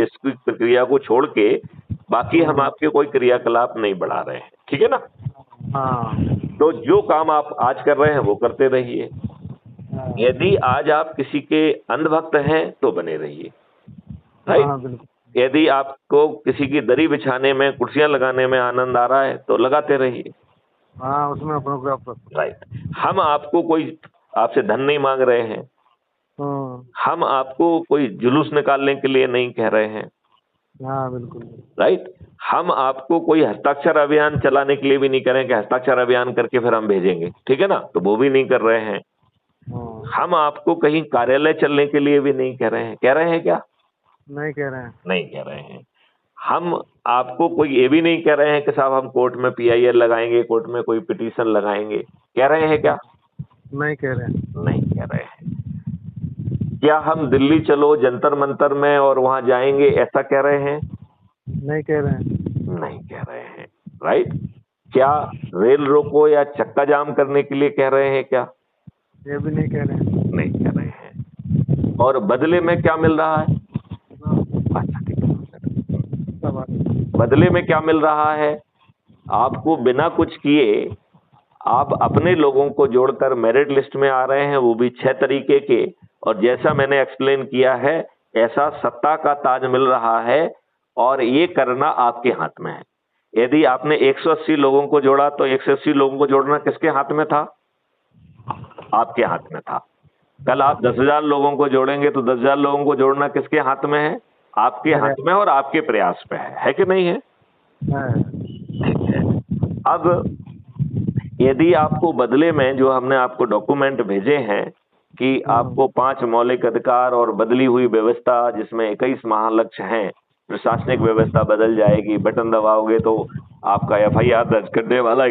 इसकी प्रक्रिया को छोड़ के बाकी हम आपके कोई क्रियाकलाप नहीं बढ़ा रहे हैं, ठीक है ना। हाँ तो जो काम आप आज कर रहे हैं वो करते रहिए। हाँ यदि आज आप किसी के अंधभक्त हैं तो बने रहिए, राइट। हाँ, बिल्कुल। यदि आपको किसी की दरी बिछाने में, कुर्सियां लगाने में आनंद आ रहा है तो लगाते रहिए, हाँ, उसमें अपने को आप राइट। हम आपको कोई आपसे धन नहीं मांग रहे हैं, हम आपको कोई जुलूस निकालने के लिए नहीं कह रहे हैं, हाँ बिल्कुल। राइट। हम आपको कोई हस्ताक्षर अभियान चलाने के लिए भी नहीं कह रहे हैं कि हस्ताक्षर अभियान करके फिर हम भेजेंगे, ठीक है ना, तो वो भी नहीं कर रहे हैं। हाँ, हम आपको कहीं कार्यालय चलने के लिए भी नहीं कह रहे हैं, कह रहे हैं क्या? नहीं कह रहे हैं। नहीं कह रहे हैं। हम आपको कोई ये भी नहीं कह रहे हैं कि साहब हम कोर्ट में PIL लगाएंगे, कोर्ट में कोई पिटीशन लगाएंगे, कह रहे हैं क्या? नहीं कह रहे हैं। नहीं कह रहे हैं। क्या हम दिल्ली चलो जंतर मंतर में और वहां जाएंगे, ऐसा कह रहे हैं? नहीं कह रहे हैं। नहीं कह रहे हैं, राइट। क्या रेल रोको या चक्का जाम करने के लिए कह रहे हैं क्या? ये भी नहीं कह रहे हैं। नहीं कह रहे हैं। और बदले में क्या मिल रहा है? अच्छा, ठीक है। बदले में क्या मिल रहा है? आपको बिना कुछ किए आप अपने लोगों को जोड़कर मेरिट लिस्ट में आ रहे हैं, वो भी 6 तरीके के। और जैसा मैंने एक्सप्लेन किया है, ऐसा सत्ता का ताज मिल रहा है और ये करना आपके हाथ में है। यदि आपने 180 लोगों को जोड़ा तो 180 लोगों को जोड़ना किसके हाथ में था? आपके हाथ में था। कल आप 10,000 लोगों को जोड़ेंगे तो 10,000 लोगों को जोड़ना किसके हाथ में है? आपके हाथ में और आपके प्रयास पे है कि नहीं है? ठीक है। अब यदि आपको बदले में जो हमने आपको डॉक्यूमेंट भेजे हैं कि आपको 5 मौलिक अधिकार और बदली हुई व्यवस्था जिसमें 21 महालक्ष्य हैं, प्रशासनिक व्यवस्था बदल जाएगी, बटन दबाओगे तो आपका FIR दर्ज करने वाला